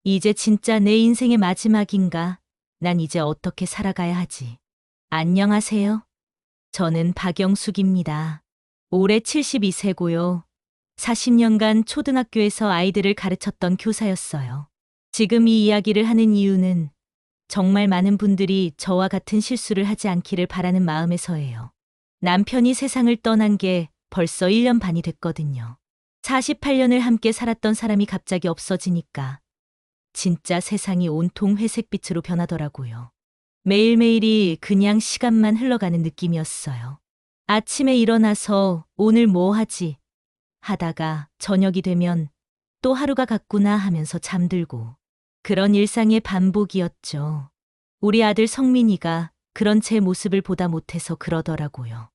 이제 진짜 내 인생의 마지막인가? 난 이제 어떻게 살아가야 하지? 안녕하세요. 저는 박영숙입니다. 올해 72세고요. 40년간 초등학교에서 아이들을 가르쳤던 교사였어요. 지금 이 이야기를 하는 이유는 정말 많은 분들이 저와 같은 실수를 하지 않기를 바라는 마음에서예요. 남편이 세상을 떠난 게 벌써 1년 반이 됐거든요. 48년을 함께 살았던 사람이 갑자기 없어지니까 진짜 세상이 온통 회색빛으로 변하더라고요. 매일매일이 그냥 시간만 흘러가는 느낌이었어요. 아침에 일어나서 오늘 뭐 하지? 하다가 저녁이 되면 또 하루가 갔구나 하면서 잠들고 그런 일상의 반복이었죠. 우리 아들 성민이가 그런 제 모습을 보다 못해서 그러더라고요.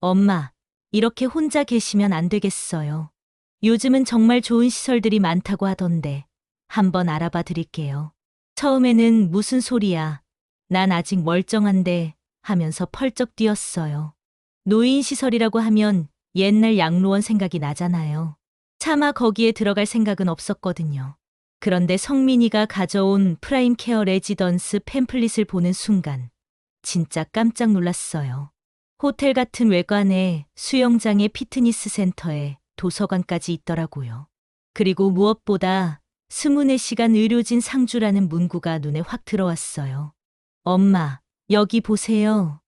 엄마, 이렇게 혼자 계시면 안 되겠어요. 요즘은 정말 좋은 시설들이 많다고 하던데 한번 알아봐 드릴게요. 처음에는 무슨 소리야. 난 아직 멀쩡한데 하면서 펄쩍 뛰었어요. 노인시설이라고 하면 옛날 양로원 생각이 나잖아요. 차마 거기에 들어갈 생각은 없었거든요. 그런데 성민이가 가져온 프라임 케어 레지던스 팸플릿을 보는 순간 진짜 깜짝 놀랐어요. 호텔 같은 외관에 수영장에 피트니스 센터에 도서관까지 있더라고요. 그리고 무엇보다 24시간 의료진 상주라는 문구가 눈에 확 들어왔어요. 엄마, 여기 보세요.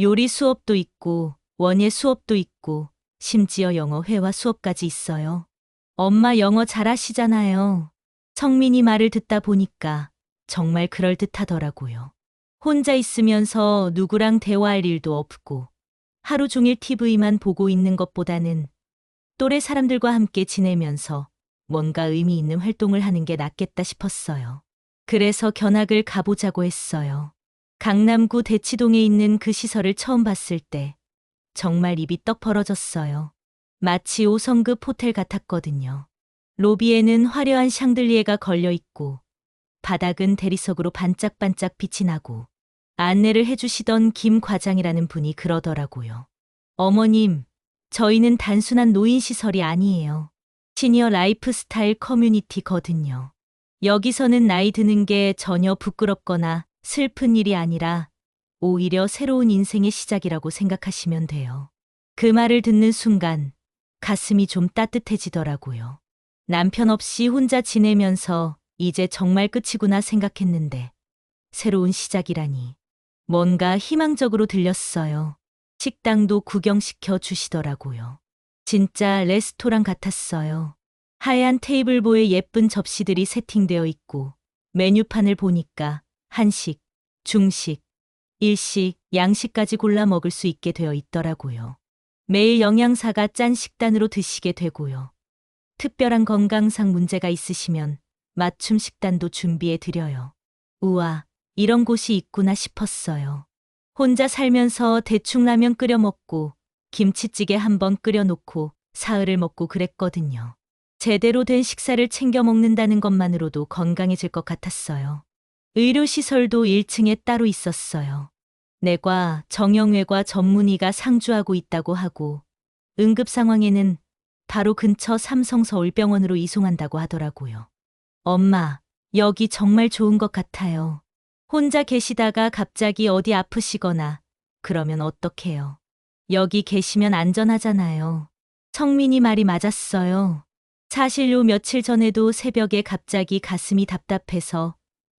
요리 수업도 있고, 원예 수업도 있고, 심지어 영어 회화 수업까지 있어요. 엄마 영어 잘하시잖아요. 성민이 말을 듣다 보니까 정말 그럴듯하더라고요. 혼자 있으면서 누구랑 대화할 일도 없고, 하루 종일 TV만 보고 있는 것보다는 또래 사람들과 함께 지내면서 뭔가 의미 있는 활동을 하는 게 낫겠다 싶었어요. 그래서 견학을 가보자고 했어요. 강남구 대치동에 있는 그 시설을 처음 봤을 때 정말 입이 떡 벌어졌어요. 마치 5성급 호텔 같았거든요. 로비에는 화려한 샹들리에가 걸려 있고 바닥은 대리석으로 반짝반짝 빛이 나고 안내를 해주시던 김 과장이라는 분이 그러더라고요. 어머님, 저희는 단순한 노인시설이 아니에요. 시니어 라이프스타일 커뮤니티거든요. 여기서는 나이 드는 게 전혀 부끄럽거나 슬픈 일이 아니라 오히려 새로운 인생의 시작이라고 생각하시면 돼요. 그 말을 듣는 순간 가슴이 좀 따뜻해지더라고요. 남편 없이 혼자 지내면서 이제 정말 끝이구나 생각했는데 새로운 시작이라니 뭔가 희망적으로 들렸어요. 식당도 구경시켜 주시더라고요. 진짜 레스토랑 같았어요. 하얀 테이블보에 예쁜 접시들이 세팅되어 있고 메뉴판을 보니까 한식, 중식, 일식, 양식까지 골라 먹을 수 있게 되어 있더라고요. 매일 영양사가 짠 식단으로 드시게 되고요. 특별한 건강상 문제가 있으시면 맞춤 식단도 준비해 드려요. 우와, 이런 곳이 있구나 싶었어요. 혼자 살면서 대충 라면 끓여 먹고 김치찌개 한번 끓여 놓고 사흘을 먹고 그랬거든요. 제대로 된 식사를 챙겨 먹는다는 것만으로도 건강해질 것 같았어요. 의료시설도 1층에 따로 있었어요. 뇌과, 정형외과 전문의가 상주하고 있다고 하고 응급 상황에는 바로 근처 삼성서울병원으로 이송한다고 하더라고요. 엄마, 여기 정말 좋은 것 같아요. 혼자 계시다가 갑자기 어디 아프시거나 그러면 어떡해요? 여기 계시면 안전하잖아요. 성민이 말이 맞았어요. 사실 요 며칠 전에도 새벽에 갑자기 가슴이 답답해서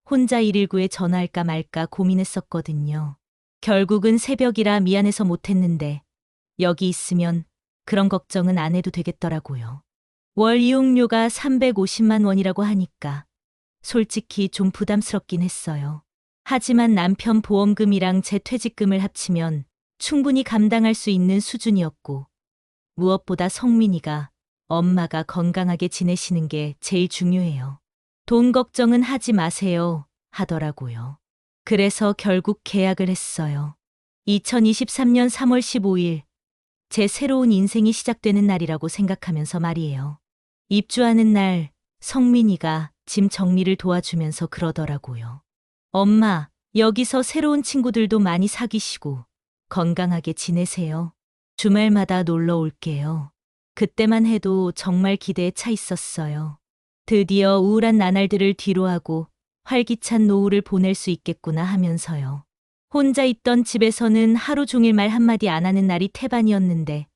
혼자 119에 전화할까 말까 고민했었거든요. 결국은 새벽이라 미안해서 못했는데 여기 있으면 그런 걱정은 안 해도 되겠더라고요. 월 이용료가 350만 원이라고 하니까 솔직히 좀 부담스럽긴 했어요. 하지만 남편 보험금이랑 제 퇴직금을 합치면 충분히 감당할 수 있는 수준이었고 무엇보다 성민이가 엄마가 건강하게 지내시는 게 제일 중요해요. 돈 걱정은 하지 마세요 하더라고요. 그래서 결국 계약을 했어요. 2023년 3월 15일 제 새로운 인생이 시작되는 날이라고 생각하면서 말이에요. 입주하는 날 성민이가 짐 정리를 도와주면서 그러더라고요. 엄마, 여기서 새로운 친구들도 많이 사귀시고 건강하게 지내세요. 주말마다 놀러 올게요. 그때만 해도 정말 기대에 차 있었어요. 드디어 우울한 나날들을 뒤로하고 활기찬 노후를 보낼 수 있겠구나 하면서요. 혼자 있던 집에서는 하루 종일 말 한마디 안 하는 날이 태반이었는데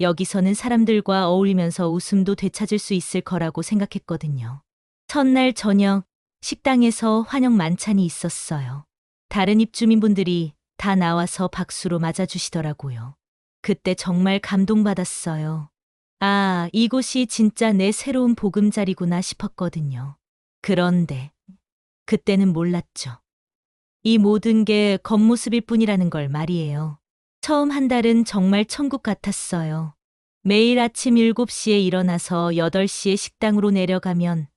여기서는 사람들과 어울리면서 웃음도 되찾을 수 있을 거라고 생각했거든요. 첫날 저녁 식당에서 환영 만찬이 있었어요. 다른 입주민분들이 다 나와서 박수로 맞아주시더라고요. 그때 정말 감동받았어요. 아, 이곳이 진짜 내 새로운 보금자리구나 싶었거든요. 그런데 그때는 몰랐죠. 이 모든 게 겉모습일 뿐이라는 걸 말이에요. 처음 한 달은 정말 천국 같았어요. 매일 아침 7시에 일어나서 8시에 식당으로 내려가면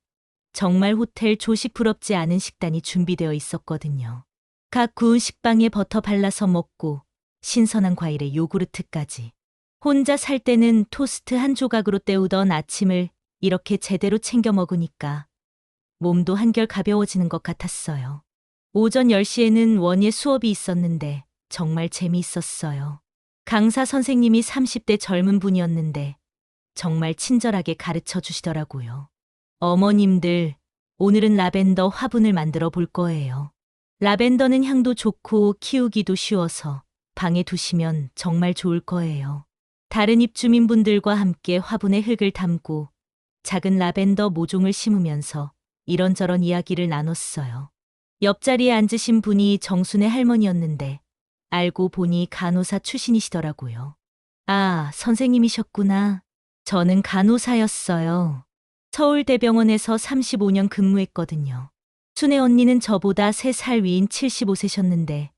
정말 호텔 조식 부럽지 않은 식단이 준비되어 있었거든요. 각 구운 식빵에 버터 발라서 먹고 신선한 과일에 요구르트까지. 혼자 살 때는 토스트 한 조각으로 때우던 아침을 이렇게 제대로 챙겨 먹으니까 몸도 한결 가벼워지는 것 같았어요. 오전 10시에는 원예 수업이 있었는데 정말 재미있었어요. 강사 선생님이 30대 젊은 분이었는데 정말 친절하게 가르쳐 주시더라고요. 어머님들, 오늘은 라벤더 화분을 만들어 볼 거예요. 라벤더는 향도 좋고 키우기도 쉬워서 방에 두시면 정말 좋을 거예요. 다른 입주민분들과 함께 화분에 흙을 담고 작은 라벤더 모종을 심으면서 이런저런 이야기를 나눴어요. 옆자리에 앉으신 분이 정순의 할머니였는데 알고 보니 간호사 출신이시더라고요. 아, 선생님이셨구나. 저는 간호사였어요. 서울대병원에서 35년 근무했거든요. 순애 언니는 저보다 3살 위인 75세셨는데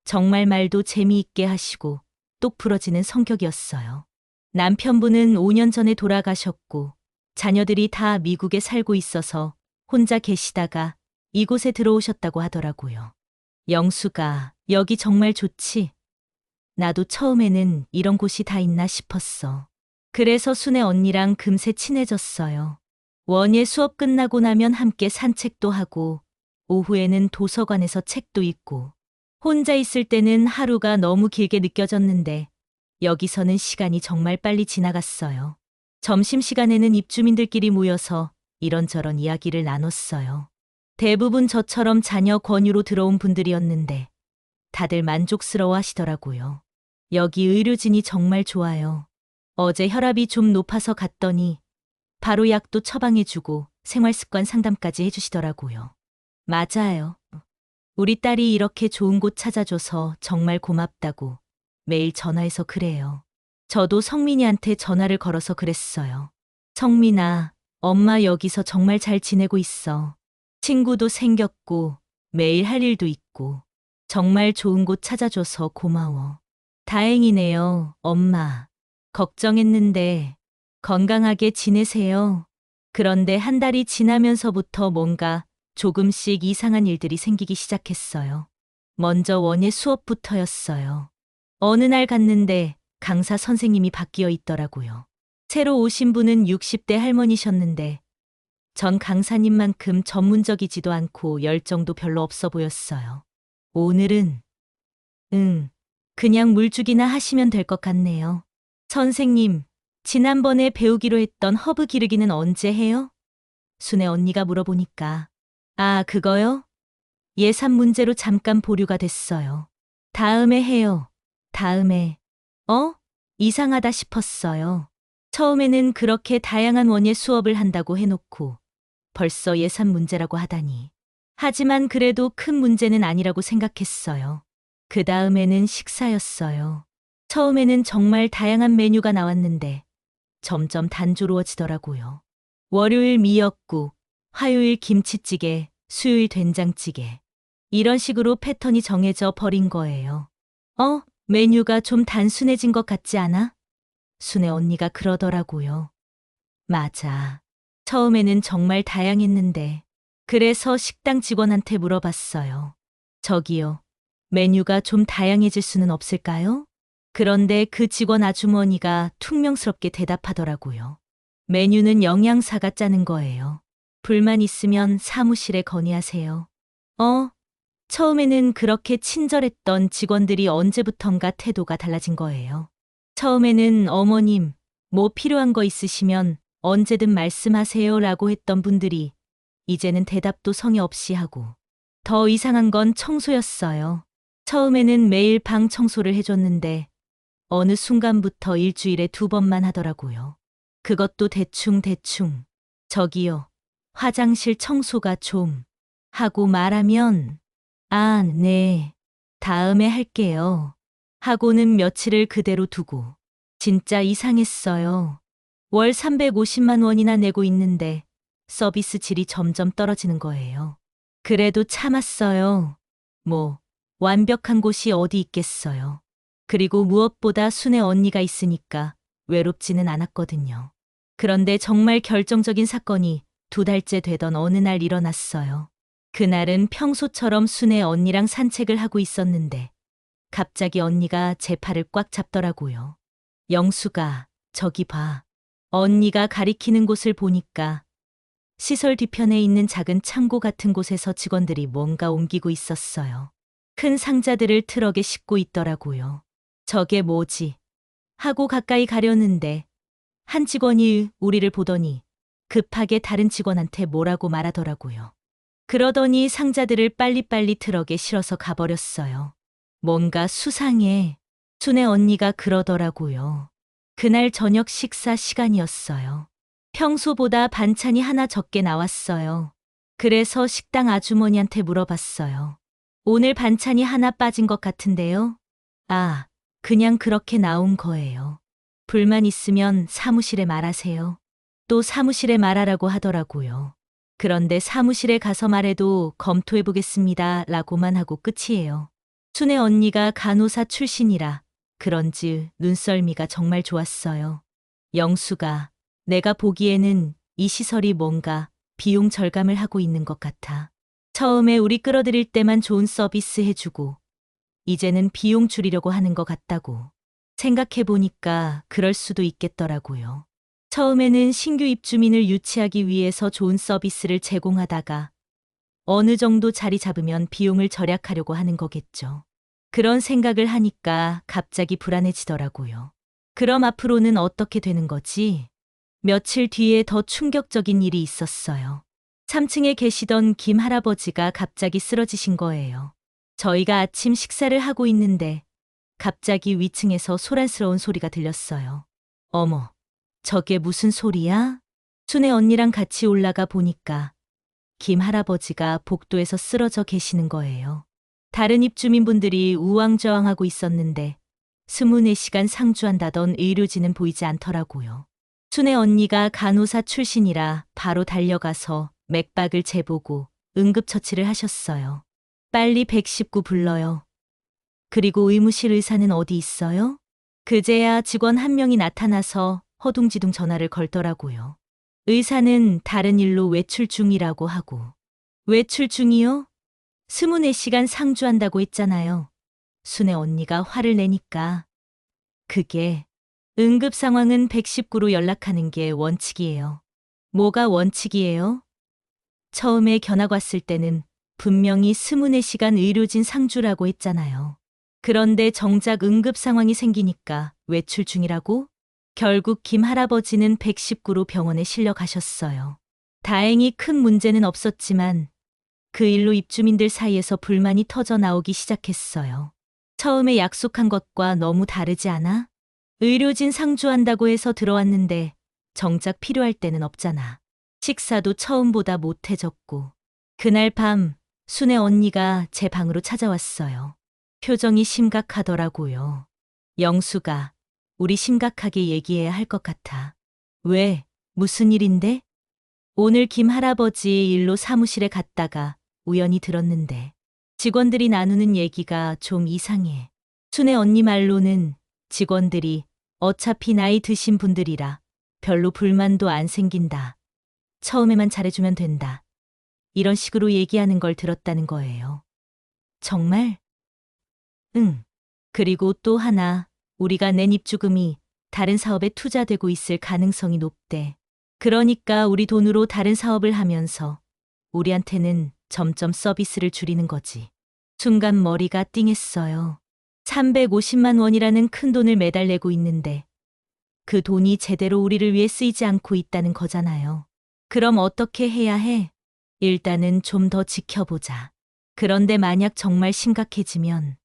정말 말도 재미있게 하시고 똑 부러지는 성격이었어요. 남편분은 5년 전에 돌아가셨고 자녀들이 다 미국에 살고 있어서 혼자 계시다가 이곳에 들어오셨다고 하더라고요. 영수가 여기 정말 좋지? 나도 처음에는 이런 곳이 다 있나 싶었어. 그래서 순애 언니랑 금세 친해졌어요. 원예 수업 끝나고 나면 함께 산책도 하고 오후에는 도서관에서 책도 읽고 혼자 있을 때는 하루가 너무 길게 느껴졌는데 여기서는 시간이 정말 빨리 지나갔어요. 점심시간에는 입주민들끼리 모여서 이런저런 이야기를 나눴어요. 대부분 저처럼 자녀 권유로 들어온 분들이었는데 다들 만족스러워 하시더라고요. 여기 의료진이 정말 좋아요. 어제 혈압이 좀 높아서 갔더니 바로 약도 처방해주고 생활습관 상담까지 해주시더라고요. 맞아요. 우리 딸이 이렇게 좋은 곳 찾아줘서 정말 고맙다고 매일 전화해서 그래요. 저도 성민이한테 전화를 걸어서 그랬어요. 성민아, 엄마 여기서 정말 잘 지내고 있어. 친구도 생겼고 매일 할 일도 있고 정말 좋은 곳 찾아줘서 고마워. 다행이네요, 엄마. 걱정했는데 건강하게 지내세요. 그런데 한 달이 지나면서부터 뭔가 조금씩 이상한 일들이 생기기 시작했어요. 먼저 원예 수업부터였어요. 어느 날 갔는데 강사 선생님이 바뀌어 있더라고요. 새로 오신 분은 60대 할머니셨는데 전 강사님만큼 전문적이지도 않고 열정도 별로 없어 보였어요. 오늘은 그냥 물주기나 하시면 될 것 같네요. 선생님, 지난번에 배우기로 했던 허브 기르기는 언제 해요? 순애 언니가 물어보니까 아, 그거요? 예산 문제로 잠깐 보류가 됐어요. 다음에 해요. 다음에. 이상하다 싶었어요. 처음에는 그렇게 다양한 원예 수업을 한다고 해놓고 벌써 예산 문제라고 하다니. 하지만 그래도 큰 문제는 아니라고 생각했어요. 그 다음에는 식사였어요. 처음에는 정말 다양한 메뉴가 나왔는데 점점 단조로워지더라고요. 월요일 미역국, 화요일 김치찌개, 수요일 된장찌개. 이런 식으로 패턴이 정해져 버린 거예요. 메뉴가 좀 단순해진 것 같지 않아? 순애 언니가 그러더라고요. 맞아. 처음에는 정말 다양했는데 그래서 식당 직원한테 물어봤어요. 저기요, 메뉴가 좀 다양해질 수는 없을까요? 그런데 그 직원 아주머니가 퉁명스럽게 대답하더라고요. 메뉴는 영양사가 짜는 거예요. 불만 있으면 사무실에 건의하세요. 처음에는 그렇게 친절했던 직원들이 언제부턴가 태도가 달라진 거예요. 처음에는 어머님, 뭐 필요한 거 있으시면 언제든 말씀하세요 라고 했던 분들이 이제는 대답도 성의 없이 하고 더 이상한 건 청소였어요. 처음에는 매일 방 청소를 해줬는데 어느 순간부터 일주일에 2번만 하더라고요. 그것도 대충. 저기요, 화장실 청소가 좀 하고 말하면 아, 네, 다음에 할게요. 하고는 며칠을 그대로 두고 진짜 이상했어요. 월 350만 원이나 내고 있는데 서비스 질이 점점 떨어지는 거예요. 그래도 참았어요. 뭐, 완벽한 곳이 어디 있겠어요. 그리고 무엇보다 순애 언니가 있으니까 외롭지는 않았거든요. 그런데 정말 결정적인 사건이 2달째 되던 어느 날 일어났어요. 그날은 평소처럼 순애 언니랑 산책을 하고 있었는데 갑자기 언니가 제 팔을 꽉 잡더라고요. 영수가, 저기 봐. 언니가 가리키는 곳을 보니까 시설 뒤편에 있는 작은 창고 같은 곳에서 직원들이 뭔가 옮기고 있었어요. 큰 상자들을 트럭에 싣고 있더라고요. 저게 뭐지? 하고 가까이 가려는데 한 직원이 우리를 보더니 급하게 다른 직원한테 뭐라고 말하더라고요. 그러더니 상자들을 빨리빨리 트럭에 실어서 가버렸어요. 뭔가 수상해. 순애 언니가 그러더라고요. 그날 저녁 식사 시간이었어요. 평소보다 반찬이 하나 적게 나왔어요. 그래서 식당 아주머니한테 물어봤어요. 오늘 반찬이 하나 빠진 것 같은데요? 아, 그냥 그렇게 나온 거예요. 불만 있으면 사무실에 말하세요. 또 사무실에 말하라고 하더라고요. 그런데 사무실에 가서 말해도 검토해보겠습니다 라고만 하고 끝이에요. 순애 언니가 간호사 출신이라 그런지 눈썰미가 정말 좋았어요. 영수가, 내가 보기에는 이 시설이 뭔가 비용 절감을 하고 있는 것 같아. 처음에 우리 끌어들일 때만 좋은 서비스 해주고 이제는 비용 줄이려고 하는 것 같다고. 생각해보니까 그럴 수도 있겠더라고요. 처음에는 신규 입주민을 유치하기 위해서 좋은 서비스를 제공하다가 어느 정도 자리 잡으면 비용을 절약하려고 하는 거겠죠. 그런 생각을 하니까 갑자기 불안해지더라고요. 그럼 앞으로는 어떻게 되는 거지? 며칠 뒤에 더 충격적인 일이 있었어요. 3층에 계시던 김 할아버지가 갑자기 쓰러지신 거예요. 저희가 아침 식사를 하고 있는데 갑자기 위층에서 소란스러운 소리가 들렸어요. 어머, 저게 무슨 소리야? 순애 언니랑 같이 올라가 보니까 김 할아버지가 복도에서 쓰러져 계시는 거예요. 다른 입주민분들이 우왕좌왕하고 있었는데 24시간 상주한다던 의료진은 보이지 않더라고요. 순애 언니가 간호사 출신이라 바로 달려가서 맥박을 재보고 응급처치를 하셨어요. 빨리 119 불러요. 그리고 의무실 의사는 어디 있어요? 그제야 직원 한 명이 나타나서 허둥지둥 전화를 걸더라고요. 의사는 다른 일로 외출 중이라고 하고. 외출 중이요? 24시간 상주한다고 했잖아요. 순애 언니가 화를 내니까. 그게 응급 상황은 119로 연락하는 게 원칙이에요. 뭐가 원칙이에요? 처음에 견학 왔을 때는 분명히 24시간 의료진 상주라고 했잖아요. 그런데 정작 응급 상황이 생기니까 외출 중이라고? 결국 김 할아버지는 119로 병원에 실려 가셨어요. 다행히 큰 문제는 없었지만 그 일로 입주민들 사이에서 불만이 터져 나오기 시작했어요. 처음에 약속한 것과 너무 다르지 않아? 의료진 상주한다고 해서 들어왔는데 정작 필요할 때는 없잖아. 식사도 처음보다 못해졌고. 그날 밤 순애 언니가 제 방으로 찾아왔어요. 표정이 심각하더라고요. 영수가, 우리 심각하게 얘기해야 할 것 같아. 왜? 무슨 일인데? 오늘 김 할아버지 일로 사무실에 갔다가 우연히 들었는데 직원들이 나누는 얘기가 좀 이상해. 순애 언니 말로는 직원들이 어차피 나이 드신 분들이라 별로 불만도 안 생긴다. 처음에만 잘해주면 된다. 이런 식으로 얘기하는 걸 들었다는 거예요. 정말? 응. 그리고 또 하나, 우리가 낸 입주금이 다른 사업에 투자되고 있을 가능성이 높대. 그러니까 우리 돈으로 다른 사업을 하면서 우리한테는 점점 서비스를 줄이는 거지. 순간 머리가 띵했어요. 350만 원이라는 큰 돈을 매달 내고 있는데 그 돈이 제대로 우리를 위해 쓰이지 않고 있다는 거잖아요. 그럼 어떻게 해야 해? 일단은 좀 더 지켜보자. 그런데 만약 정말 심각해지면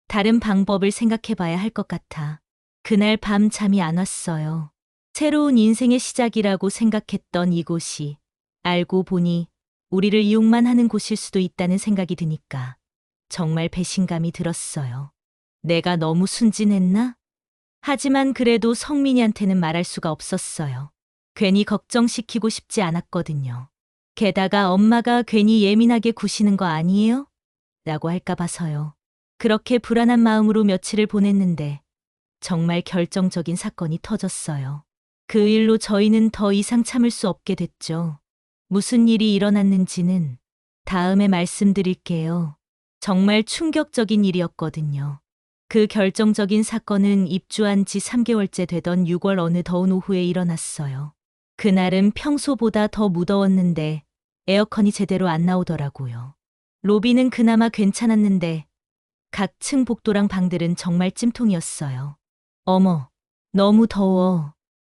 다른 방법을 생각해 봐야 할 것 같아. 그날 밤 잠이 안 왔어요. 새로운 인생의 시작이라고 생각했던 이곳이 알고 보니 우리를 이용만 하는 곳일 수도 있다는 생각이 드니까 정말 배신감이 들었어요. 내가 너무 순진했나? 하지만 그래도 성민이한테는 말할 수가 없었어요. 괜히 걱정시키고 싶지 않았거든요. 게다가 엄마가 괜히 예민하게 구시는 거 아니에요? 라고 할까 봐서요. 그렇게 불안한 마음으로 며칠을 보냈는데 정말 결정적인 사건이 터졌어요. 그 일로 저희는 더 이상 참을 수 없게 됐죠. 무슨 일이 일어났는지는 다음에 말씀드릴게요. 정말 충격적인 일이었거든요. 그 결정적인 사건은 입주한 지 3개월째 되던 6월 어느 더운 오후에 일어났어요. 그날은 평소보다 더 무더웠는데 에어컨이 제대로 안 나오더라고요. 로비는 그나마 괜찮았는데 각 층 복도랑 방들은 정말 찜통이었어요. 어머, 너무 더워.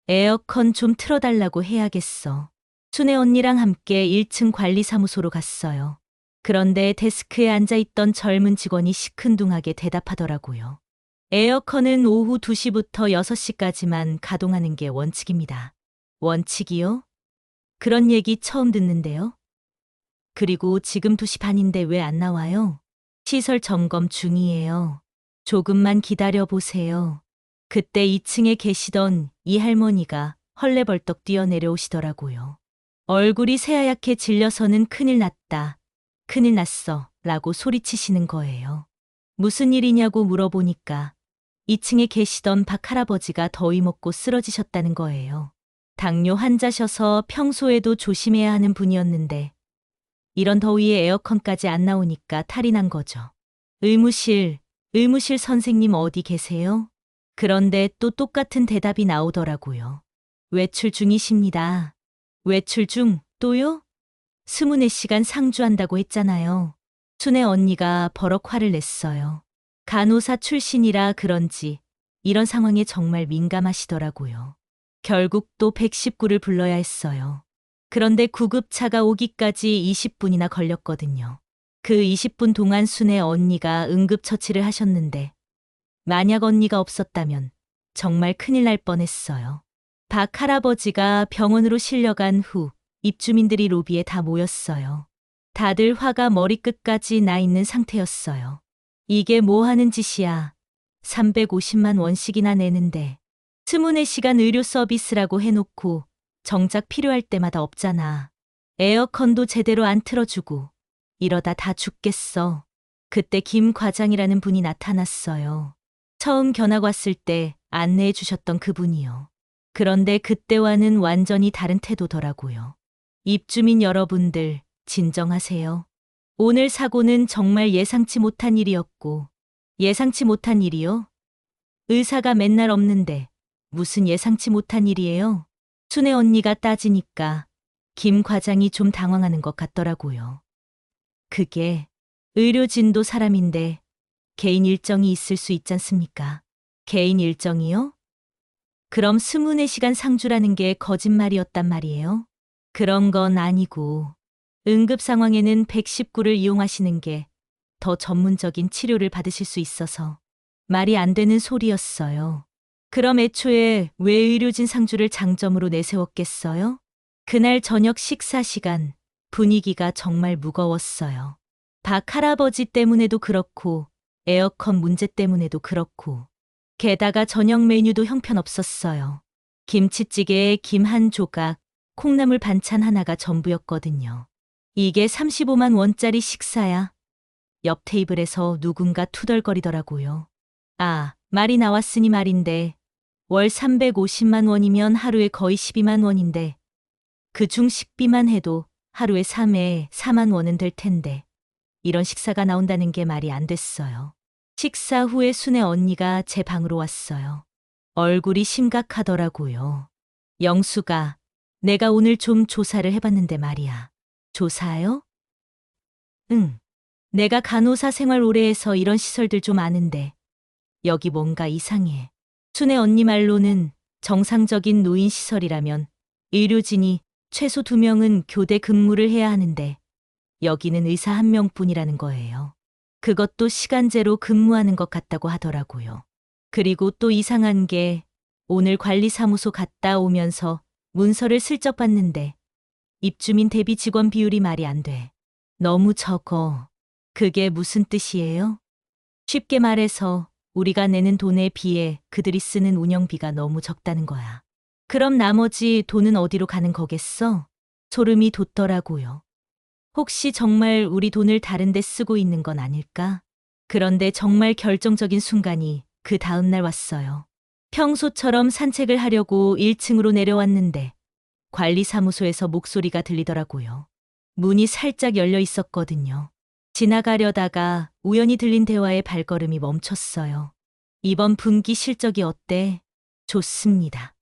에어컨 좀 틀어달라고 해야겠어. 순애 언니랑 함께 1층 관리사무소로 갔어요. 그런데 데스크에 앉아있던 젊은 직원이 시큰둥하게 대답하더라고요. 에어컨은 오후 2시부터 6시까지만 가동하는 게 원칙입니다. 원칙이요? 그런 얘기 처음 듣는데요. 그리고 지금 2시 반인데 왜 안 나와요? 시설 점검 중이에요. 조금만 기다려 보세요. 그때 2층에 계시던 이 할머니가 헐레벌떡 뛰어내려오시더라고요. 얼굴이 새하얗게 질려서는 큰일 났다. 큰일 났어. 라고 소리치시는 거예요. 무슨 일이냐고 물어보니까 2층에 계시던 박 할아버지가 더위 먹고 쓰러지셨다는 거예요. 당뇨 환자셔서 평소에도 조심해야 하는 분이었는데 이런 더위에 에어컨까지 안 나오니까 탈이 난 거죠. 의무실 선생님 어디 계세요? 그런데 또 똑같은 대답이 나오더라고요. 외출 중이십니다. 외출 중 또요? 24시간 상주한다고 했잖아요. 순애 언니가 버럭 화를 냈어요. 간호사 출신이라 그런지 이런 상황에 정말 민감하시더라고요. 결국 또 119를 불러야 했어요. 그런데 구급차가 오기까지 20분이나 걸렸거든요. 그 20분 동안 순애 언니가 응급처치를 하셨는데 만약 언니가 없었다면 정말 큰일 날 뻔했어요. 박 할아버지가 병원으로 실려간 후 입주민들이 로비에 다 모였어요. 다들 화가 머리끝까지 나 있는 상태였어요. 이게 뭐 하는 짓이야. 350만 원씩이나 내는데 24시간 의료 서비스라고 해놓고 정작 필요할 때마다 없잖아. 에어컨도 제대로 안 틀어주고 이러다 다 죽겠어. 그때 김 과장이라는 분이 나타났어요. 처음 견학 왔을 때 안내해 주셨던 그분이요. 그런데 그때와는 완전히 다른 태도더라고요. 입주민 여러분들, 진정하세요. 오늘 사고는 정말 예상치 못한 일이었고, 예상치 못한 일이요? 의사가 맨날 없는데 무슨 예상치 못한 일이에요? 순애 언니가 따지니까 김 과장이 좀 당황하는 것 같더라고요. 그게 의료진도 사람인데 개인 일정이 있을 수 있잖습니까? 개인 일정이요? 그럼 24시간 상주라는 게 거짓말이었단 말이에요? 그런 건 아니고 응급 상황에는 119를 이용하시는 게 더 전문적인 치료를 받으실 수 있어서 말이 안 되는 소리였어요. 그럼 애초에 왜 의료진 상주를 장점으로 내세웠겠어요? 그날 저녁 식사 시간 분위기가 정말 무거웠어요. 박 할아버지 때문에도 그렇고 에어컨 문제 때문에도 그렇고 게다가 저녁 메뉴도 형편없었어요. 김치찌개에 김 한 조각, 콩나물 반찬 하나가 전부였거든요. 이게 35만 원짜리 식사야. 옆 테이블에서 누군가 투덜거리더라고요. 아, 말이 나왔으니 말인데 월 350만 원이면 하루에 거의 12만 원인데 그중 식비만 해도 하루에 3회 4만 원은 될 텐데 이런 식사가 나온다는 게 말이 안 됐어요. 식사 후에 순애 언니가 제 방으로 왔어요. 얼굴이 심각하더라고요. 영수가, 내가 오늘 좀 조사를 해봤는데 말이야. 조사요? 응. 내가 간호사 생활 오래 해서 이런 시설들 좀 아는데 여기 뭔가 이상해. 순애 언니 말로는 정상적인 노인시설이라면 의료진이 최소 2명은 교대 근무를 해야 하는데 여기는 의사 1명뿐이라는 거예요. 그것도 시간제로 근무하는 것 같다고 하더라고요. 그리고 또 이상한 게 오늘 관리사무소 갔다 오면서 문서를 슬쩍 봤는데 입주민 대비 직원 비율이 말이 안 돼. 너무 적어. 그게 무슨 뜻이에요? 쉽게 말해서 우리가 내는 돈에 비해 그들이 쓰는 운영비가 너무 적다는 거야. 그럼 나머지 돈은 어디로 가는 거겠어? 소름이 돋더라고요. 혹시 정말 우리 돈을 다른 데 쓰고 있는 건 아닐까? 그런데 정말 결정적인 순간이 그 다음 날 왔어요. 평소처럼 산책을 하려고 1층으로 내려왔는데 관리사무소에서 목소리가 들리더라고요. 문이 살짝 열려 있었거든요. 지나가려다가 우연히 들린 대화에 발걸음이 멈췄어요. 이번 분기 실적이 어때? 좋습니다.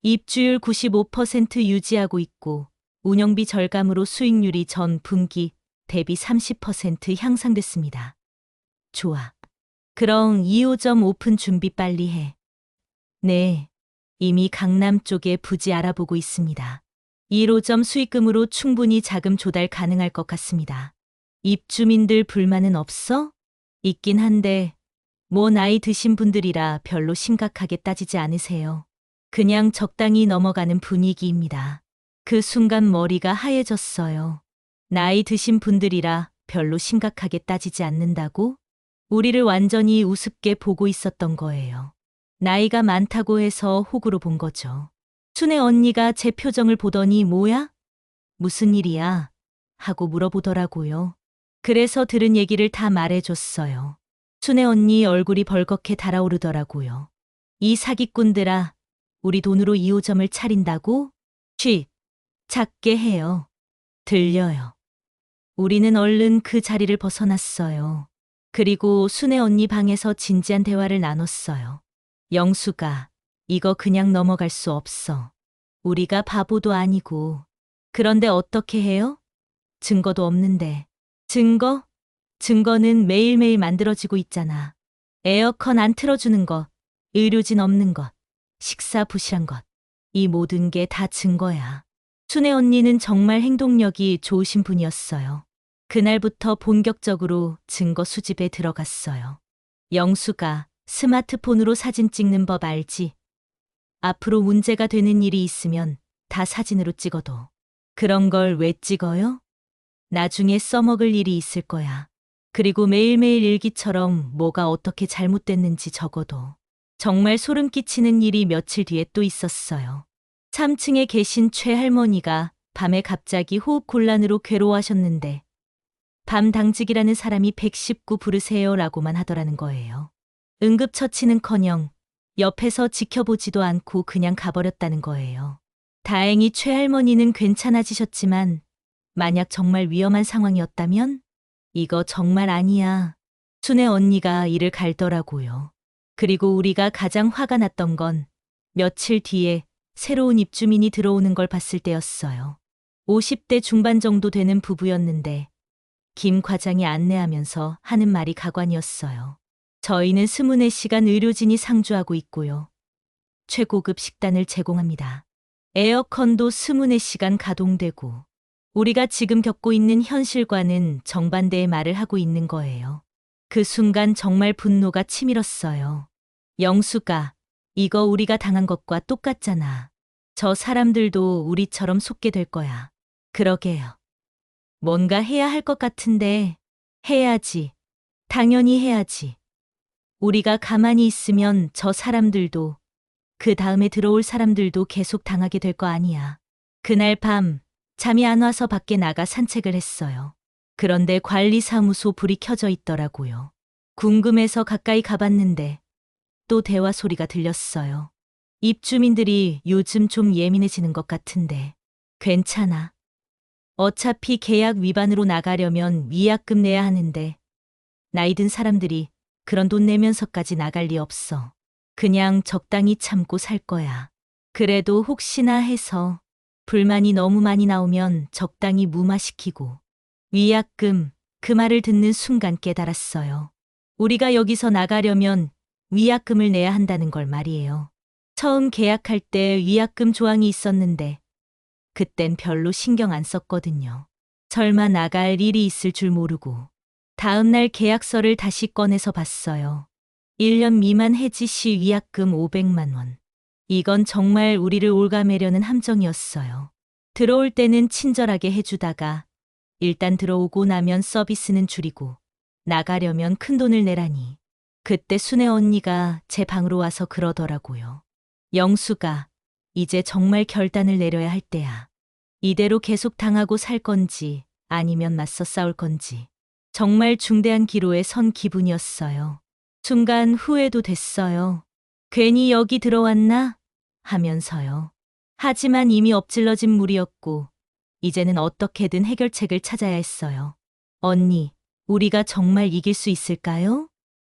입주율 95% 유지하고 있고 운영비 절감으로 수익률이 전 분기 대비 30% 향상됐습니다. 좋아. 그럼 2호점 오픈 준비 빨리 해. 네. 이미 강남 쪽에 부지 알아보고 있습니다. 1호점 수익금으로 충분히 자금 조달 가능할 것 같습니다. 입주민들 불만은 없어? 있긴 한데 뭐 나이 드신 분들이라 별로 심각하게 따지지 않으세요. 그냥 적당히 넘어가는 분위기입니다. 그 순간 머리가 하얘졌어요. 나이 드신 분들이라 별로 심각하게 따지지 않는다고? 우리를 완전히 우습게 보고 있었던 거예요. 나이가 많다고 해서 호구로 본 거죠. 순애 언니가 제 표정을 보더니 뭐야? 무슨 일이야? 하고 물어보더라고요. 그래서 들은 얘기를 다 말해줬어요. 순애 언니 얼굴이 벌겋게 달아오르더라고요. 이 사기꾼들아, 우리 돈으로 2호점을 차린다고? 취, 작게 해요. 들려요. 우리는 얼른 그 자리를 벗어났어요. 그리고 순애 언니 방에서 진지한 대화를 나눴어요. 영수가, 이거 그냥 넘어갈 수 없어. 우리가 바보도 아니고. 그런데 어떻게 해요? 증거도 없는데. 증거? 증거는 매일매일 만들어지고 있잖아. 에어컨 안 틀어주는 것, 의료진 없는 것, 식사 부실한 것. 이 모든 게 다 증거야. 순애 언니는 정말 행동력이 좋으신 분이었어요. 그날부터 본격적으로 증거 수집에 들어갔어요. 영수가 스마트폰으로 사진 찍는 법 알지? 앞으로 문제가 되는 일이 있으면 다 사진으로 찍어도. 그런 걸 왜 찍어요? 나중에 써먹을 일이 있을 거야. 그리고 매일매일 일기처럼 뭐가 어떻게 잘못됐는지 적어도. 정말 소름 끼치는 일이 며칠 뒤에 또 있었어요. 3층에 계신 최 할머니가 밤에 갑자기 호흡곤란으로 괴로워하셨는데 밤 당직이라는 사람이 119 부르세요라고만 하더라는 거예요. 응급처치는커녕 옆에서 지켜보지도 않고 그냥 가버렸다는 거예요. 다행히 최 할머니는 괜찮아지셨지만 만약 정말 위험한 상황이었다면 이거 정말 아니야. 순애 언니가 이를 갈더라고요. 그리고 우리가 가장 화가 났던 건 며칠 뒤에 새로운 입주민이 들어오는 걸 봤을 때였어요. 50대 중반 정도 되는 부부였는데 김 과장이 안내하면서 하는 말이 가관이었어요. 저희는 24시간 의료진이 상주하고 있고요. 최고급 식단을 제공합니다. 에어컨도 24시간 가동되고 우리가 지금 겪고 있는 현실과는 정반대의 말을 하고 있는 거예요. 그 순간 정말 분노가 치밀었어요. 영수가, 이거 우리가 당한 것과 똑같잖아. 저 사람들도 우리처럼 속게 될 거야. 그러게요. 뭔가 해야 할 것 같은데 해야지. 당연히 해야지. 우리가 가만히 있으면 저 사람들도 그 다음에 들어올 사람들도 계속 당하게 될 거 아니야. 그날 밤 잠이 안 와서 밖에 나가 산책을 했어요. 그런데 관리사무소 불이 켜져 있더라고요. 궁금해서 가까이 가봤는데 또 대화 소리가 들렸어요. 입주민들이 요즘 좀 예민해지는 것 같은데 괜찮아. 어차피 계약 위반으로 나가려면 위약금 내야 하는데 나이 든 사람들이 그런 돈 내면서까지 나갈 리 없어. 그냥 적당히 참고 살 거야. 그래도 혹시나 해서 불만이 너무 많이 나오면 적당히 무마시키고. 위약금, 그 말을 듣는 순간 깨달았어요. 우리가 여기서 나가려면 위약금을 내야 한다는 걸 말이에요. 처음 계약할 때 위약금 조항이 있었는데 그땐 별로 신경 안 썼거든요. 설마 나갈 일이 있을 줄 모르고 다음날 계약서를 다시 꺼내서 봤어요. 1년 미만 해지 시 위약금 500만 원. 이건 정말 우리를 올가매려는 함정이었어요. 들어올 때는 친절하게 해주다가 일단 들어오고 나면 서비스는 줄이고 나가려면 큰돈을 내라니. 그때 순애 언니가 제 방으로 와서 그러더라고요. 영수가 이제 정말 결단을 내려야 할 때야. 이대로 계속 당하고 살 건지 아니면 맞서 싸울 건지. 정말 중대한 기로에 선 기분이었어요. 순간 후회도 됐어요. 괜히 여기 들어왔나? 하면서요. 하지만 이미 엎질러진 물이었고 이제는 어떻게든 해결책을 찾아야 했어요. 언니, 우리가 정말 이길 수 있을까요?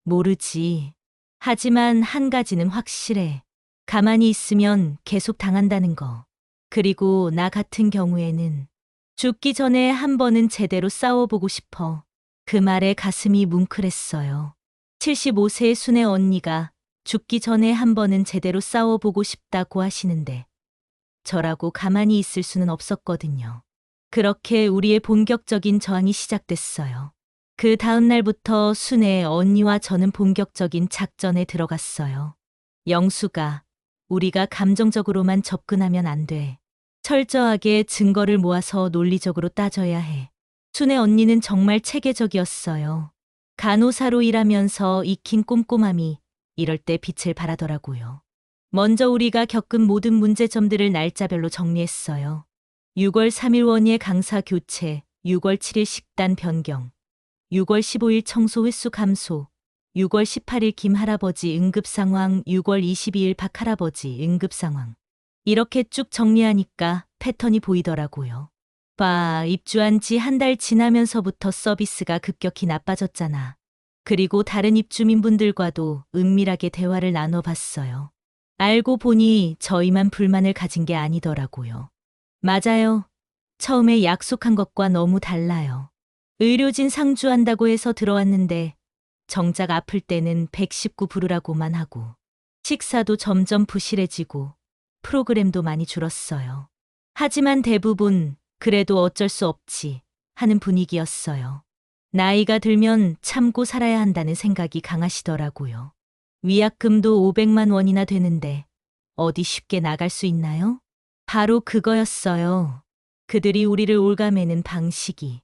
모르지. 하지만 한 가지는 확실해. 가만히 있으면 계속 당한다는 거. 그리고 나 같은 경우에는 죽기 전에 한 번은 제대로 싸워보고 싶어. 그 말에 가슴이 뭉클했어요. 75세의 순애 언니가 죽기 전에 한 번은 제대로 싸워보고 싶다고 하시는데 저라고 가만히 있을 수는 없었거든요. 그렇게 우리의 본격적인 저항이 시작됐어요. 그 다음 날부터 순애 언니와 저는 본격적인 작전에 들어갔어요. 영수가 우리가 감정적으로만 접근하면 안 돼. 철저하게 증거를 모아서 논리적으로 따져야 해. 순애 언니는 정말 체계적이었어요. 간호사로 일하면서 익힌 꼼꼼함이 이럴 때 빛을 발하더라고요. 먼저 우리가 겪은 모든 문제점들을 날짜별로 정리했어요. 6월 3일 원예 강사 교체, 6월 7일 식단 변경, 6월 15일 청소 횟수 감소, 6월 18일 김 할아버지 응급 상황, 6월 22일 박 할아버지 응급 상황. 이렇게 쭉 정리하니까 패턴이 보이더라고요. 입주한 지 한 달 지나면서부터 서비스가 급격히 나빠졌잖아. 그리고 다른 입주민분들과도 은밀하게 대화를 나눠봤어요. 알고 보니 저희만 불만을 가진 게 아니더라고요. 맞아요. 처음에 약속한 것과 너무 달라요. 의료진 상주한다고 해서 들어왔는데 정작 아플 때는 119 부르라고만 하고 식사도 점점 부실해지고 프로그램도 많이 줄었어요. 하지만 대부분 그래도 어쩔 수 없지 하는 분위기였어요. 나이가 들면 참고 살아야 한다는 생각이 강하시더라고요. 위약금도 500만 원이나 되는데 어디 쉽게 나갈 수 있나요? 바로 그거였어요. 그들이 우리를 올가매는 방식이.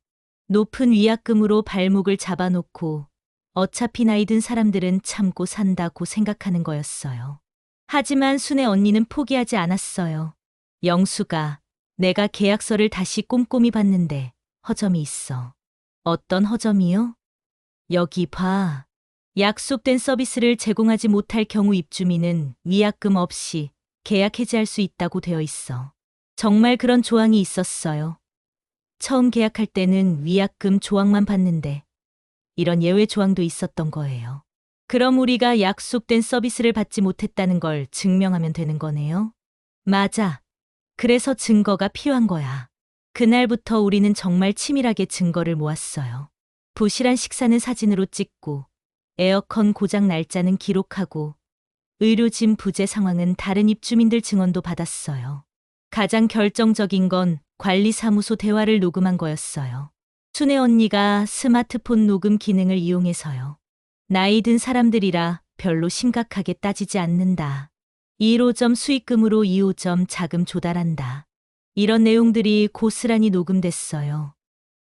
높은 위약금으로 발목을 잡아놓고 어차피 나이 든 사람들은 참고 산다고 생각하는 거였어요. 하지만 순애 언니는 포기하지 않았어요. 영수가 내가 계약서를 다시 꼼꼼히 봤는데 허점이 있어. 어떤 허점이요? 여기 봐. 약속된 서비스를 제공하지 못할 경우 입주민은 위약금 없이 계약 해지할 수 있다고 되어 있어. 정말 그런 조항이 있었어요. 처음 계약할 때는 위약금 조항만 봤는데 이런 예외 조항도 있었던 거예요. 그럼 우리가 약속된 서비스를 받지 못했다는 걸 증명하면 되는 거네요? 맞아. 그래서 증거가 필요한 거야. 그날부터 우리는 정말 치밀하게 증거를 모았어요. 부실한 식사는 사진으로 찍고 에어컨 고장 날짜는 기록하고 의료진 부재 상황은 다른 입주민들 증언도 받았어요. 가장 결정적인 건 관리사무소 대화를 녹음한 거였어요. 순애 언니가 스마트폰 녹음 기능을 이용해서요. 나이 든 사람들이라 별로 심각하게 따지지 않는다. 1호점 수익금으로 2호점 자금 조달한다. 이런 내용들이 고스란히 녹음됐어요.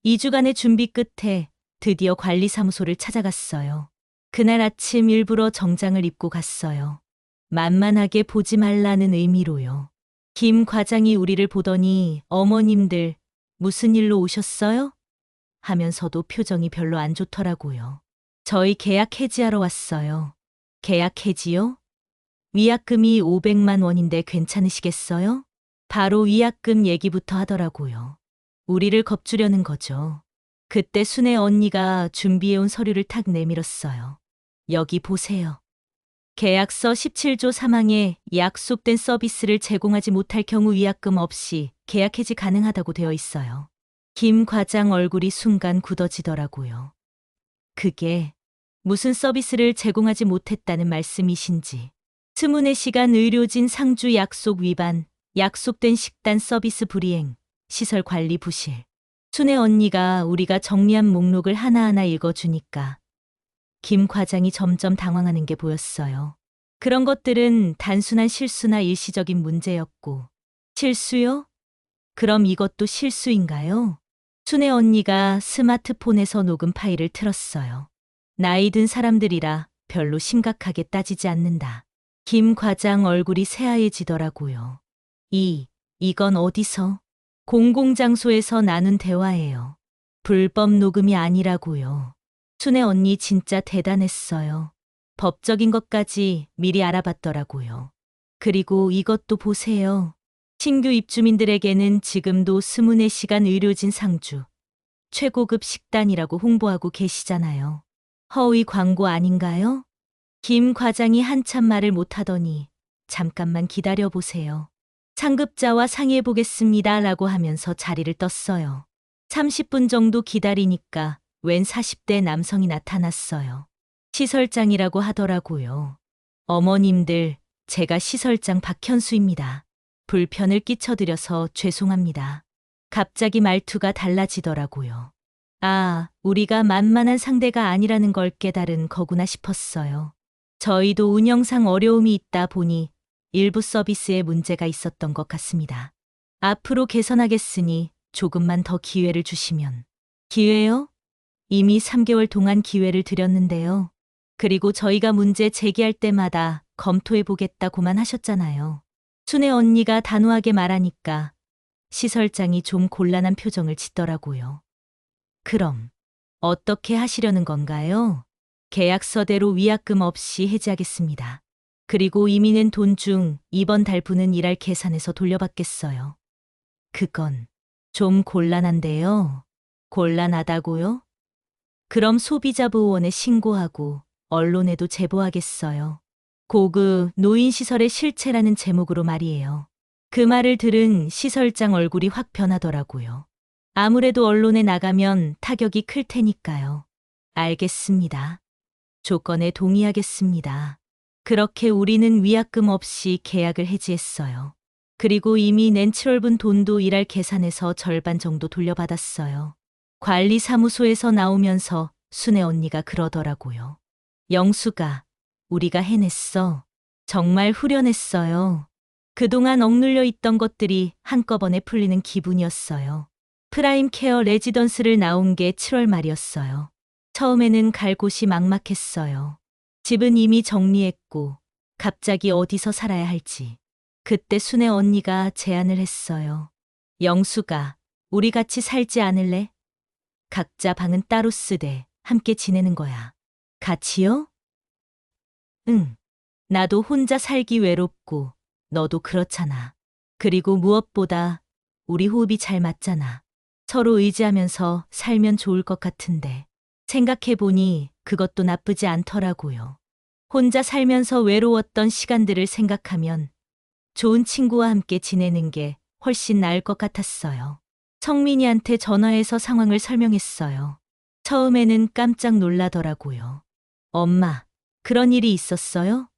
2주간의 준비 끝에 드디어 관리사무소를 찾아갔어요. 그날 아침 일부러 정장을 입고 갔어요. 만만하게 보지 말라는 의미로요. 김 과장이 우리를 보더니 어머님들 무슨 일로 오셨어요? 하면서도 표정이 별로 안 좋더라고요. 저희 계약 해지하러 왔어요. 계약 해지요? 위약금이 500만 원인데 괜찮으시겠어요? 바로 위약금 얘기부터 하더라고요. 우리를 겁주려는 거죠. 그때 순애 언니가 준비해온 서류를 탁 내밀었어요. 여기 보세요. 계약서 17조 3항에 약속된 서비스를 제공하지 못할 경우 위약금 없이 계약 해지 가능하다고 되어 있어요. 김 과장 얼굴이 순간 굳어지더라고요. 그게 무슨 서비스를 제공하지 못했다는 말씀이신지. 24시간 의료진 상주 약속 위반, 약속된 식단 서비스 불이행, 시설 관리 부실. 순애 언니가 우리가 정리한 목록을 하나하나 읽어주니까 김 과장이 점점 당황하는 게 보였어요. 그런 것들은 단순한 실수나 일시적인 문제였고. 실수요? 그럼 이것도 실수인가요? 순애 언니가 스마트폰에서 녹음 파일을 틀었어요. 나이 든 사람들이라 별로 심각하게 따지지 않는다. 김 과장 얼굴이 새하얘지더라고요. 이건 어디서? 공공장소에서 나눈 대화예요. 불법 녹음이 아니라고요. 순애 언니 진짜 대단했어요. 법적인 것까지 미리 알아봤더라고요. 그리고 이것도 보세요. 신규 입주민들에게는 지금도 24시간 의료진 상주, 최고급 식단이라고 홍보하고 계시잖아요. 허위 광고 아닌가요? 김 과장이 한참 말을 못하더니 잠깐만 기다려 보세요. 상급자와 상의해 보겠습니다 라고 하면서 자리를 떴어요. 30분 정도 기다리니까 웬 40대 남성이 나타났어요. 시설장이라고 하더라고요. 어머님들, 제가 시설장 박현수입니다. 불편을 끼쳐드려서 죄송합니다. 갑자기 말투가 달라지더라고요. 아, 우리가 만만한 상대가 아니라는 걸 깨달은 거구나 싶었어요. 저희도 운영상 어려움이 있다 보니 일부 서비스에 문제가 있었던 것 같습니다. 앞으로 개선하겠으니 조금만 더 기회를 주시면. 기회요? 이미 3개월 동안 기회를 드렸는데요. 그리고 저희가 문제 제기할 때마다 검토해 보겠다고만 하셨잖아요. 순애 언니가 단호하게 말하니까 시설장이 좀 곤란한 표정을 짓더라고요. 그럼 어떻게 하시려는 건가요? 계약서대로 위약금 없이 해지하겠습니다. 그리고 이미 낸 돈 중 이번 달분은 일할 계산해서 돌려받겠어요. 그건 좀 곤란한데요. 곤란하다고요? 그럼 소비자 보호원에 신고하고 언론에도 제보하겠어요. 고급 노인시설의 실체라는 제목으로 말이에요. 그 말을 들은 시설장 얼굴이 확 변하더라고요. 아무래도 언론에 나가면 타격이 클 테니까요. 알겠습니다. 조건에 동의하겠습니다. 그렇게 우리는 위약금 없이 계약을 해지했어요. 그리고 이미 낸 7월분 돈도 일할 계산해서 절반 정도 돌려받았어요. 관리사무소에서 나오면서 순애 언니가 그러더라고요. 영수가, 우리가 해냈어. 정말 후련했어요. 그동안 억눌려 있던 것들이 한꺼번에 풀리는 기분이었어요. 프라임 케어 레지던스를 나온 게 7월 말이었어요. 처음에는 갈 곳이 막막했어요. 집은 이미 정리했고 갑자기 어디서 살아야 할지. 그때 순애 언니가 제안을 했어요. 영수가, 우리 같이 살지 않을래? 각자 방은 따로 쓰되 함께 지내는 거야. 같이요? 응. 나도 혼자 살기 외롭고 너도 그렇잖아. 그리고 무엇보다 우리 호흡이 잘 맞잖아. 서로 의지하면서 살면 좋을 것 같은데 생각해보니 그것도 나쁘지 않더라고요. 혼자 살면서 외로웠던 시간들을 생각하면 좋은 친구와 함께 지내는 게 훨씬 나을 것 같았어요. 성민이한테 전화해서 상황을 설명했어요. 처음에는 깜짝 놀라더라고요. 엄마, 그런 일이 있었어요?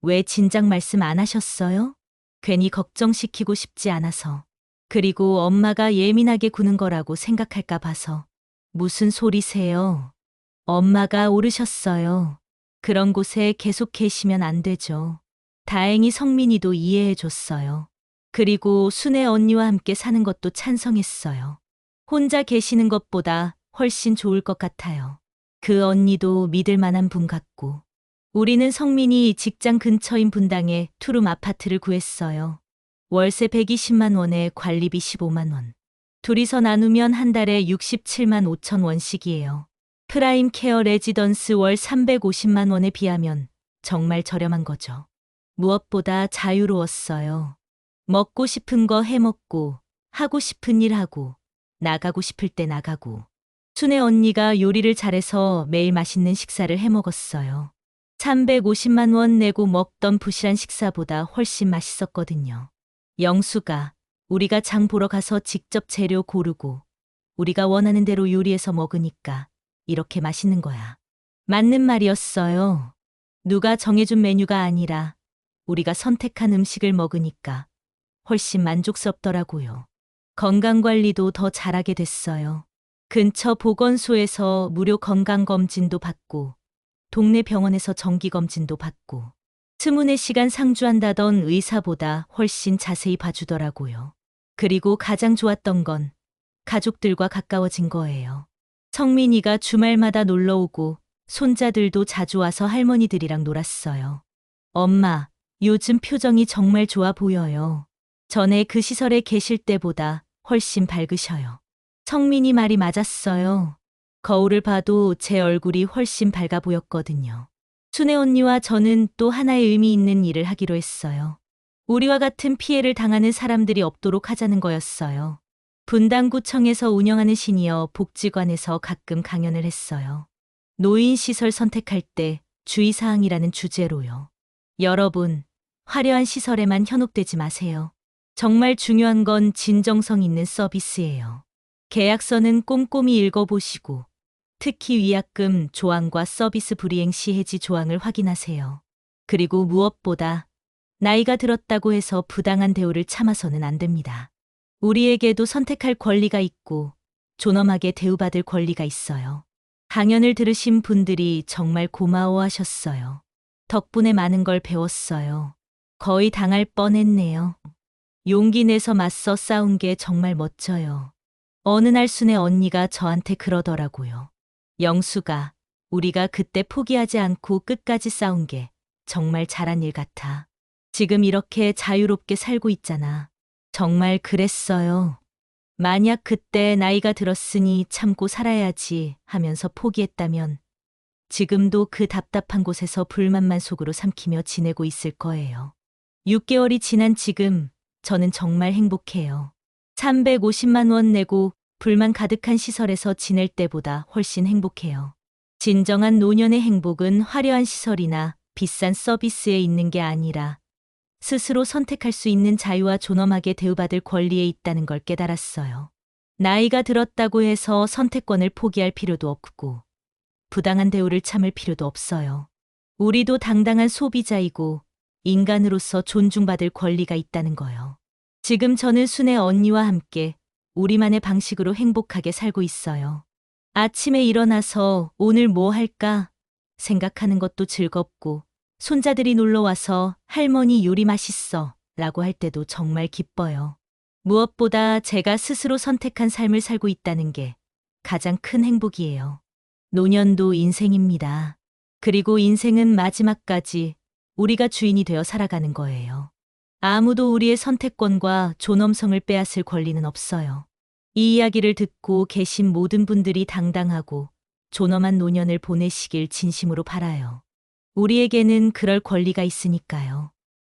왜 진작 말씀 안 하셨어요? 괜히 걱정시키고 싶지 않아서. 그리고 엄마가 예민하게 구는 거라고 생각할까 봐서. 무슨 소리세요? 엄마가 오르셨어요. 그런 곳에 계속 계시면 안 되죠. 다행히 성민이도 이해해 줬어요. 그리고 순애 언니와 함께 사는 것도 찬성했어요. 혼자 계시는 것보다 훨씬 좋을 것 같아요. 그 언니도 믿을 만한 분 같고. 우리는 성민이 직장 근처인 분당에 투룸 아파트를 구했어요. 월세 120만 원에 관리비 15만 원. 둘이서 나누면 한 달에 67만 5천 원씩이에요. 프라임 케어 레지던스 월 350만 원에 비하면 정말 저렴한 거죠. 무엇보다 자유로웠어요. 먹고 싶은 거 해먹고, 하고 싶은 일 하고, 나가고 싶을 때 나가고. 순애 언니가 요리를 잘해서 매일 맛있는 식사를 해먹었어요. 350만 원 내고 먹던 부실한 식사보다 훨씬 맛있었거든요. 영수가, 우리가 장 보러 가서 직접 재료 고르고 우리가 원하는 대로 요리해서 먹으니까 이렇게 맛있는 거야. 맞는 말이었어요. 누가 정해준 메뉴가 아니라 우리가 선택한 음식을 먹으니까 훨씬 만족스럽더라고요. 건강관리도 더 잘하게 됐어요. 근처 보건소에서 무료 건강검진도 받고, 동네 병원에서 정기검진도 받고, 24시간 상주한다던 의사보다 훨씬 자세히 봐주더라고요. 그리고 가장 좋았던 건 가족들과 가까워진 거예요. 성민이가 주말마다 놀러 오고 손자들도 자주 와서 할머니들이랑 놀았어요. 엄마, 요즘 표정이 정말 좋아 보여요. 전에 그 시설에 계실 때보다 훨씬 밝으셔요. 성민이 말이 맞았어요. 거울을 봐도 제 얼굴이 훨씬 밝아 보였거든요. 순애 언니와 저는 또 하나의 의미 있는 일을 하기로 했어요. 우리와 같은 피해를 당하는 사람들이 없도록 하자는 거였어요. 분당구청에서 운영하는 시니어 복지관에서 가끔 강연을 했어요. 노인시설 선택할 때 주의사항이라는 주제로요. 여러분, 화려한 시설에만 현혹되지 마세요. 정말 중요한 건 진정성 있는 서비스예요. 계약서는 꼼꼼히 읽어보시고, 특히 위약금 조항과 서비스 불이행 시 해지 조항을 확인하세요. 그리고 무엇보다 나이가 들었다고 해서 부당한 대우를 참아서는 안 됩니다. 우리에게도 선택할 권리가 있고 존엄하게 대우받을 권리가 있어요. 강연을 들으신 분들이 정말 고마워하셨어요. 덕분에 많은 걸 배웠어요. 거의 당할 뻔했네요. 용기 내서 맞서 싸운 게 정말 멋져요. 어느 날 순애 언니가 저한테 그러더라고요. 영수가, 우리가 그때 포기하지 않고 끝까지 싸운 게 정말 잘한 일 같아. 지금 이렇게 자유롭게 살고 있잖아. 정말 그랬어요. 만약 그때 나이가 들었으니 참고 살아야지 하면서 포기했다면 지금도 그 답답한 곳에서 불만만 속으로 삼키며 지내고 있을 거예요. 6개월이 지난 지금 저는 정말 행복해요. 350만 원 내고 불만 가득한 시설에서 지낼 때보다 훨씬 행복해요. 진정한 노년의 행복은 화려한 시설이나 비싼 서비스에 있는 게 아니라 스스로 선택할 수 있는 자유와 존엄하게 대우받을 권리에 있다는 걸 깨달았어요. 나이가 들었다고 해서 선택권을 포기할 필요도 없고 부당한 대우를 참을 필요도 없어요. 우리도 당당한 소비자이고 인간으로서 존중받을 권리가 있다는 거요. 지금 저는 순애 언니와 함께 우리만의 방식으로 행복하게 살고 있어요. 아침에 일어나서 오늘 뭐 할까 생각하는 것도 즐겁고 손자들이 놀러 와서 할머니 요리 맛있어 라고 할 때도 정말 기뻐요. 무엇보다 제가 스스로 선택한 삶을 살고 있다는 게 가장 큰 행복이에요. 노년도 인생입니다. 그리고 인생은 마지막까지 우리가 주인이 되어 살아가는 거예요. 아무도 우리의 선택권과 존엄성을 빼앗을 권리는 없어요. 이 이야기를 듣고 계신 모든 분들이 당당하고 존엄한 노년을 보내시길 진심으로 바라요. 우리에게는 그럴 권리가 있으니까요.